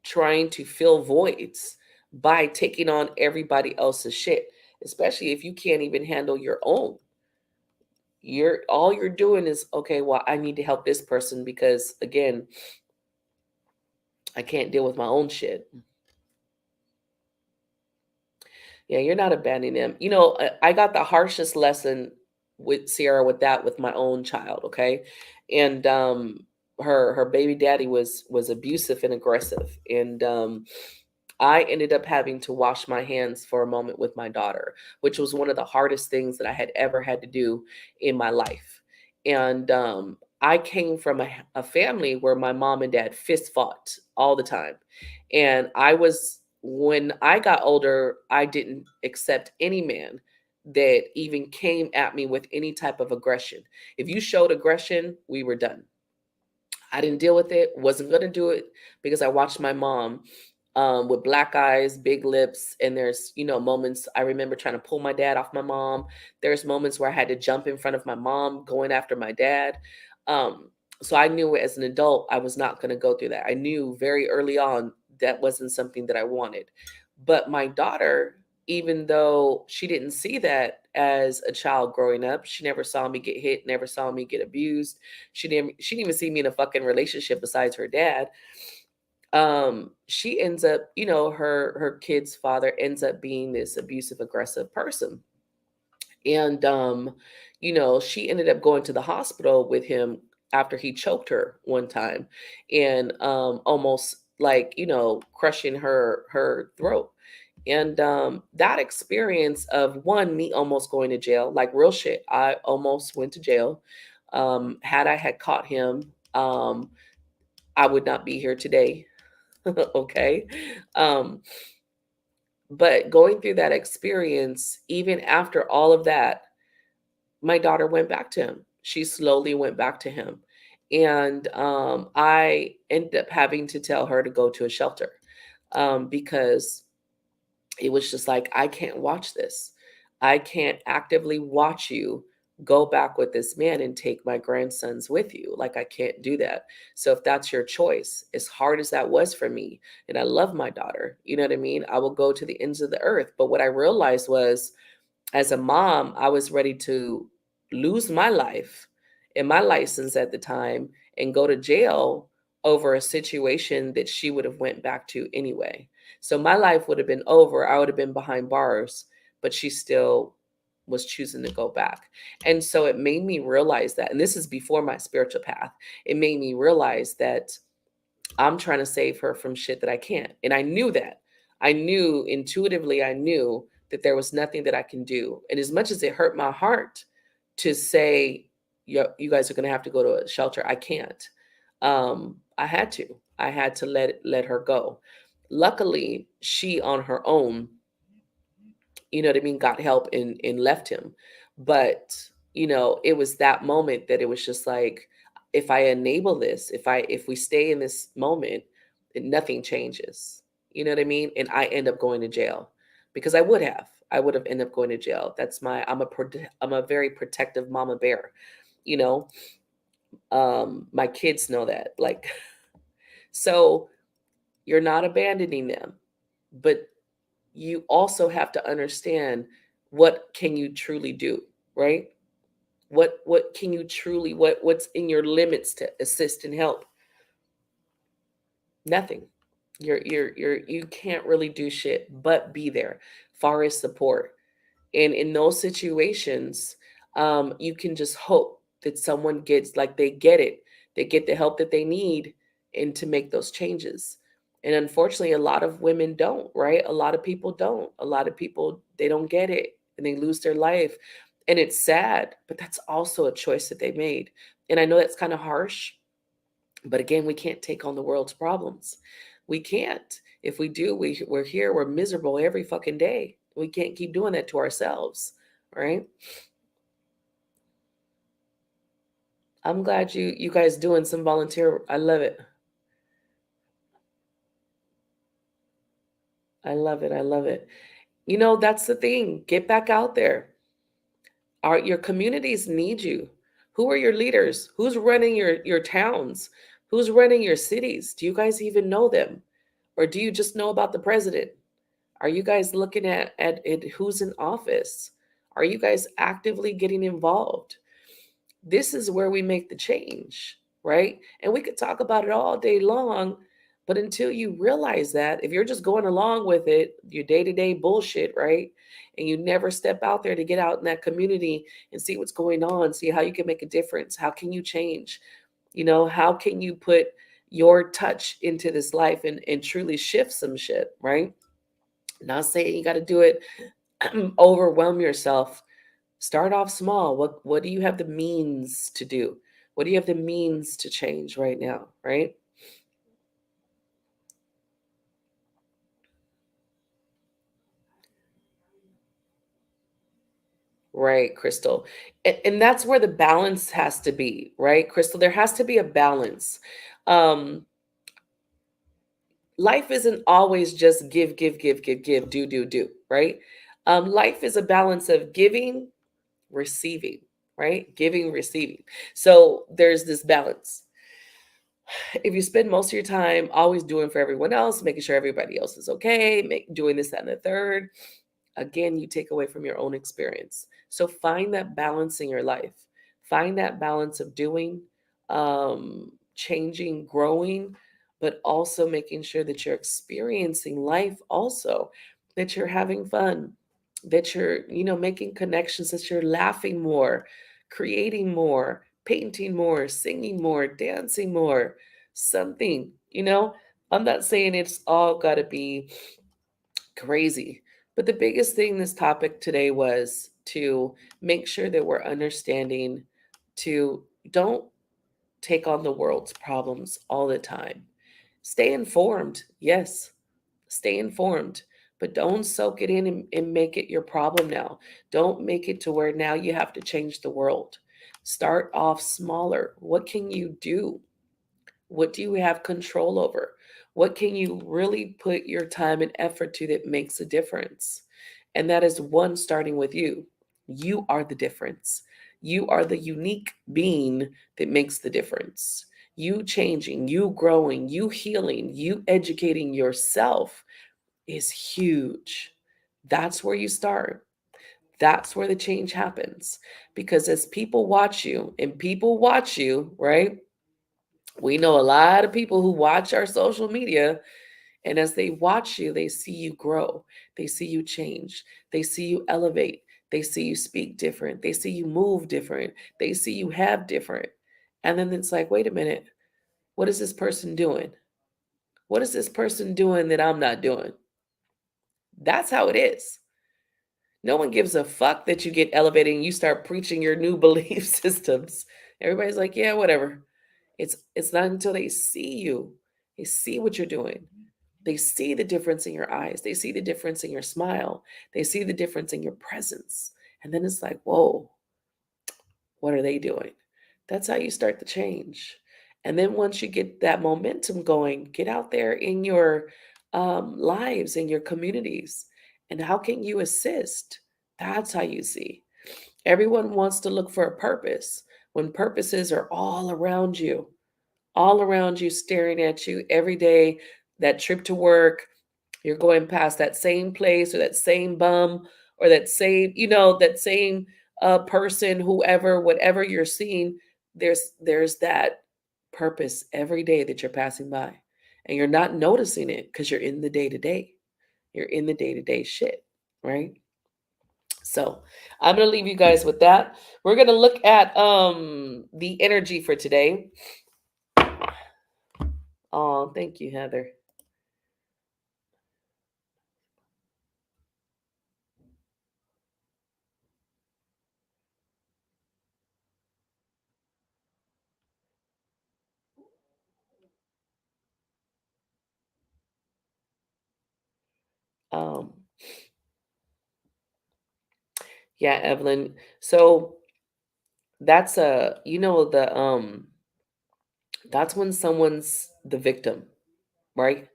trying to fill voids by taking on everybody else's shit, especially if you can't even handle your own. You're doing is, okay, well, I need to help this person because again, I can't deal with my own shit. Yeah, you're not abandoning them. I got the harshest lesson with Sierra with my own child, okay? And her baby daddy was abusive and aggressive. And I ended up having to wash my hands for a moment with my daughter, which was one of the hardest things that I had ever had to do in my life. And I came from a family where my mom and dad fist fought all the time. And when I got older, I didn't accept any man that even came at me with any type of aggression. If you showed aggression, we were done. I didn't deal with it, wasn't going to do it because I watched my mom with black eyes, big lips. And there's, moments I remember trying to pull my dad off my mom. There's moments where I had to jump in front of my mom going after my dad. Um, so I knew as an adult, I was not going to go through that. I knew very early on that wasn't something that I wanted. But my daughter, even though she didn't see that as a child growing up, she never saw me get hit, never saw me get abused. She didn't even see me in a fucking relationship besides her dad. She ends up, her kid's father ends up being this abusive, aggressive person. And she ended up going to the hospital with him after he choked her one time and almost like, crushing her throat. And that experience of one, me almost going to jail, like real shit. I almost went to jail. Had I had caught him, I would not be here today. Okay. Um, But going through that experience, even after all of that, my daughter went back to him. She slowly went back to him. And I ended up having to tell her to go to a shelter because it was just like, I can't watch this. I can't actively watch you go back with this man and take my grandsons with you. Like, I can't do that. So, if that's your choice, as hard as that was for me, and I love my daughter, you know what I mean? I will go to the ends of the earth. But what I realized was, as a mom, I was ready to lose my life and my license at the time and go to jail over a situation that she would have went back to anyway. So my life would have been over. I would have been behind bars, but she still was choosing to go back. And so it made me realize that, and this is before my spiritual path, it made me realize that I'm trying to save her from shit that I can't. And I knew that. I knew intuitively, I knew that there was nothing that I can do. And as much as it hurt my heart to say, you guys are going to have to go to a shelter, I can't. I had to. I had to let her go. Luckily, she on her own, you know what I mean, got help and left him. But, it was that moment that it was just like, if I enable this, if we stay in this moment, nothing changes. You know what I mean? And I end up going to jail because I would have ended up going to jail. I'm a very protective mama bear, you know. My kids know that. Like, so you're not abandoning them, but you also have to understand, what can you truly do, right? What can you truly, what's in your limits to assist and help? Nothing. You can't really do shit but be there, far as support. And in those situations, you can just hope that someone gets, like, they get it, they get the help that they need, and to make those changes. And unfortunately, a lot of women don't, right? A lot of people don't. A lot of people, they don't get it and they lose their life. And it's sad, but that's also a choice that they made. And I know that's kind of harsh, but again, we can't take on the world's problems. We can't. If we do, we're here, we're miserable every fucking day. We can't keep doing that to ourselves, right? I'm glad you guys doing some volunteer. I love it. I love it. I love it. That's the thing. Get back out there. Your communities need you. Who are your leaders? Who's running your towns? Who's running your cities? Do you guys even know them? Or do you just know about the president? Are you guys looking at who's in office? Are you guys actively getting involved? This is where we make the change, right? And we could talk about it all day long, but until you realize that, if you're just going along with it, your day to day bullshit, right? And you never step out there to get out in that community and see what's going on, see how you can make a difference. How can you change? How can you put your touch into this life and truly shift some shit, right? Not saying you got to do it, overwhelm yourself. Start off small. What do you have the means to do? What do you have the means to change right now, right? Right, Crystal. And that's where the balance has to be, right, Crystal? There has to be a balance. Um, Life isn't always just give, give, give, give, give, do, right? Life is a balance of giving, receiving, right? Giving, receiving. So there's this balance. If you spend most of your time always doing for everyone else, making sure everybody else is okay, doing this, that, and the third, again, you take away from your own experience. So find that balance in your life. Find that balance of doing, changing, growing, but also making sure that you're experiencing life also, that you're having fun, that you're, making connections, that you're laughing more, creating more, painting more, singing more, dancing more, something, I'm not saying it's all got to be crazy. But the biggest thing this topic today was to make sure that we're understanding, to don't take on the world's problems all the time. Stay informed. Yes, stay informed, but don't soak it in and make it your problem now. Don't make it to where now you have to change the world. Start off smaller. What can you do? What do you have control over? What can you really put your time and effort to that makes a difference? And that is one, starting with you. You are the difference. You are the unique being that makes the difference. You changing, you growing, you healing, you educating yourself is huge. That's where you start. That's where the change happens. Because as people watch you, and people watch you, right? We know a lot of people who watch our social media, and as they watch you, they see you grow, they see you change, they see you elevate, they see you speak different, they see you move different, they see you have different. And then it's like, wait a minute, what is this person doing? What is this person doing that I'm not doing? That's how it is. No one gives a fuck that you get elevated and you start preaching your new belief systems. Everybody's like, yeah, whatever. It's not until they see you, they see what you're doing. They see the difference in your eyes. They see the difference in your smile. They see the difference in your presence. And then it's like, whoa, what are they doing? That's how you start the change. And then once you get that momentum going, get out there in your lives, in your communities. And how can you assist? That's how you see. Everyone wants to look for a purpose when purposes are all around you, staring at you every day. That trip to work, you're going past that same place or that same bum or that same, that same person, whoever, whatever you're seeing. There's that purpose every day that you're passing by, and you're not noticing it because you're in the day to day. You're in the day to day shit, right? So I'm gonna leave you guys with that. We're gonna look at the energy for today. Oh, thank you, Heather. Um, yeah, Evelyn. So that's that's when someone's the victim, right?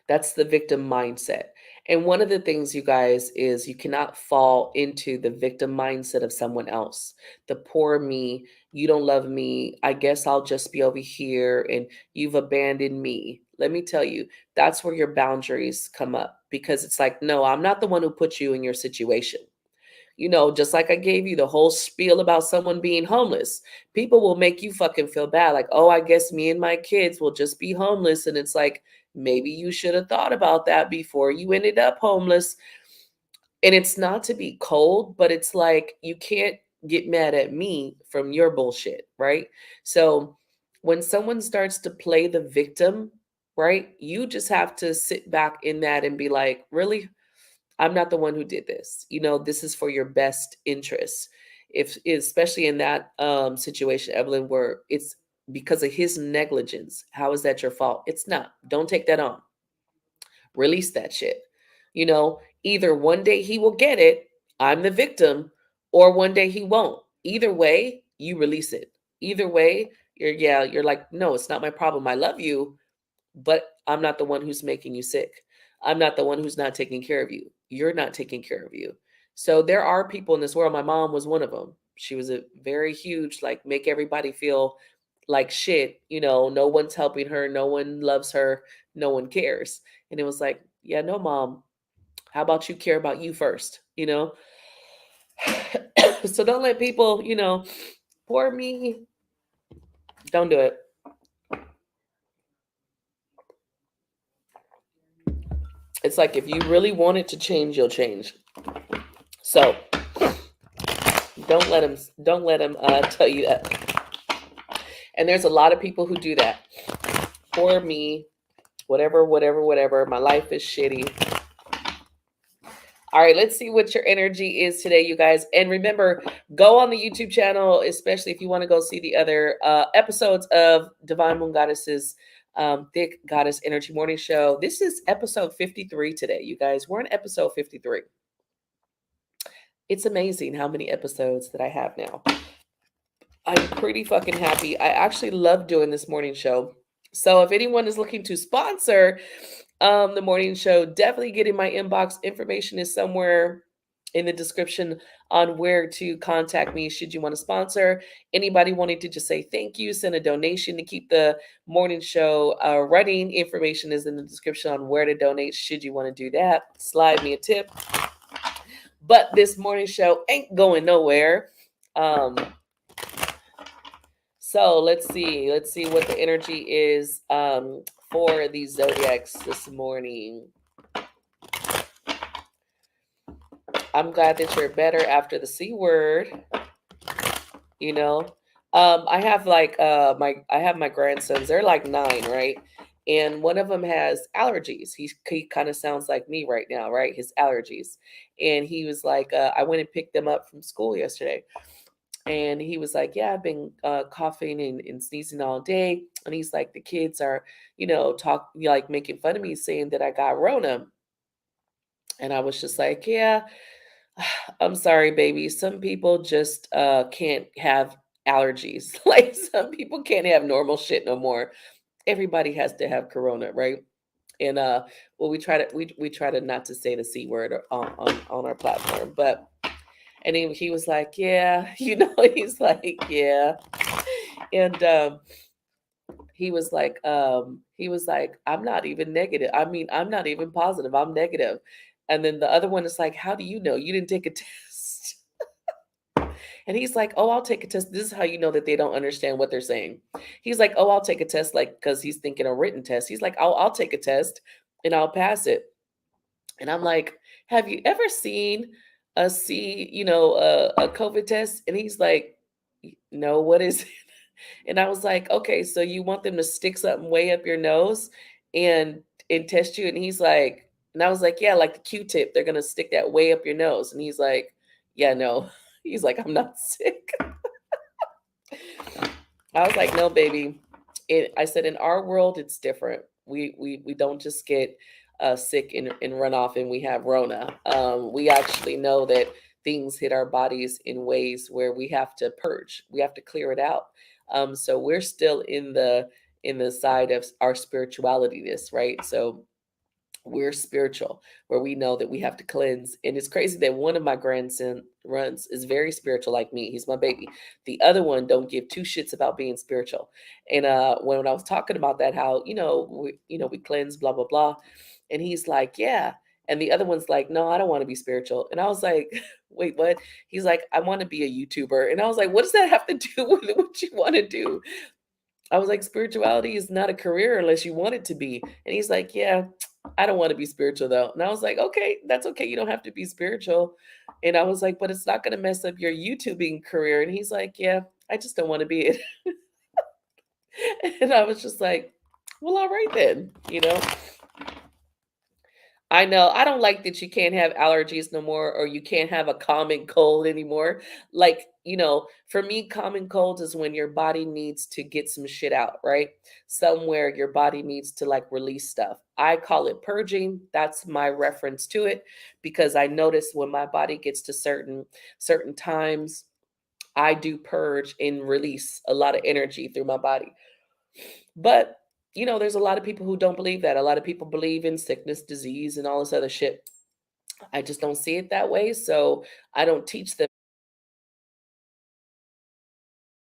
That's the victim mindset. And one of the things, you guys, is you cannot fall into the victim mindset of someone else. The poor me, you don't love me. I guess I'll just be over here and you've abandoned me. Let me tell you, that's where your boundaries come up, because it's like, no, I'm not the one who put you in your situation. Just like I gave you the whole spiel about someone being homeless, people will make you fucking feel bad. Like, oh, I guess me and my kids will just be homeless. And it's like, maybe you should have thought about that before you ended up homeless. And it's not to be cold, but it's like, you can't get mad at me from your bullshit, right? So when someone starts to play the victim, right, you just have to sit back in that and be like, really? I'm not the one who did this. This is for your best interest. If especially in that situation, Evelyn, where it's because of his negligence. How is that your fault? It's not. Don't take that on. Release that shit. Either one day he will get it, I'm the victim, or one day he won't. Either way, you release it. Either way, you're like, no, it's not my problem. I love you, but I'm not the one who's making you sick. I'm not the one who's not taking care of you. You're not taking care of you. So there are people in this world. My mom was one of them. She was a very huge, like, make everybody feel like shit. No one's helping her. No one loves her. No one cares. And it was like, yeah, no, mom. How about you care about you first? So don't let people, poor me. Don't do it. It's like, if you really want it to change, you'll change. So don't let him tell you that. And there's a lot of people who do that. For me, whatever, whatever, whatever. My life is shitty. All right, let's see what your energy is today, you guys. And remember, go on the YouTube channel, especially if you want to go see the other episodes of Divine Moon Goddesses Thick Goddess Energy Morning Show. This is episode 53 today, you guys. We're on episode 53. It's amazing how many episodes that I have now. I'm pretty fucking happy. I actually love doing this morning show. So if anyone is looking to sponsor the morning show, definitely get in my inbox. Information is somewhere in the description on where to contact me should you want to sponsor. Anybody wanting to just say thank you, send a donation to keep the morning show running. Information is in the description on where to donate should you want to do that. Slide me a tip. But this morning show ain't going nowhere. So let's see. Let's see what the energy is for the zodiacs this morning. I'm glad that you're better after the C word. You know, I have like I have my grandsons. They're like 9, right? And one of them has allergies. He kind of sounds like me right now, right? His allergies. And he was like, I went and picked them up from school yesterday. And he was like, yeah, I've been coughing and sneezing all day. And he's like, the kids are, like making fun of me saying that I got Rona. And I was just like, yeah, I'm sorry, baby. Some people just can't have allergies. Like some people can't have normal shit no more. Everybody has to have corona, right? And well, we try to not to say the C word on our platform, but and he was like, yeah, he's like, yeah. And he was like, I'm not even negative. I mean, I'm not even positive. I'm negative. And then the other one is like, how do you know? You didn't take a test. And he's like, oh, I'll take a test. This is how you know that they don't understand what they're saying. He's like, oh, I'll take a test, like, because he's thinking a written test. He's like, oh, I'll take a test and I'll pass it. And I'm like, have you ever seen a COVID test? And he's like, no, what is it? And I was like, okay, so you want them to stick something way up your nose and test you? And he's like, and I was like, yeah, like the Q-tip, they're gonna stick that way up your nose. And he's like, yeah, no. He's like, I'm not sick. I was like, no, baby. I said, in our world, it's different. We don't just get sick and run off and we have Rona. We actually know that things hit our bodies in ways where we have to purge. We have to clear it out. So we're still in the side of our spiritualityness, right? So we're spiritual, where we know that we have to cleanse. And it's crazy that one of my grandson runs is very spiritual like me. He's my baby. The other one don't give two shits about being spiritual. And when I was talking about that, how we cleanse, blah blah blah, and he's like, yeah. And the other one's like, no, I don't want to be spiritual. And I was like, wait, what? He's like, I want to be a YouTuber. And I was like, what does that have to do with what you want to do? I was like, spirituality is not a career unless you want it to be. And he's like, yeah, I don't want to be spiritual though. And I was like, okay, that's okay. You don't have to be spiritual. And I was like, but it's not going to mess up your YouTubing career. And he's like, yeah, I just don't want to be it. And I was just like, well, all right then. I know. I don't like that you can't have allergies no more or you can't have a common cold anymore. Like, for me, common cold is when your body needs to get some shit out, right? Somewhere your body needs to like release stuff. I call it purging. That's my reference to it because I notice when my body gets to certain times, I do purge and release a lot of energy through my body. But there's a lot of people who don't believe that. A lot of people believe in sickness, disease, and all this other shit. I just don't see it that way. So I don't teach them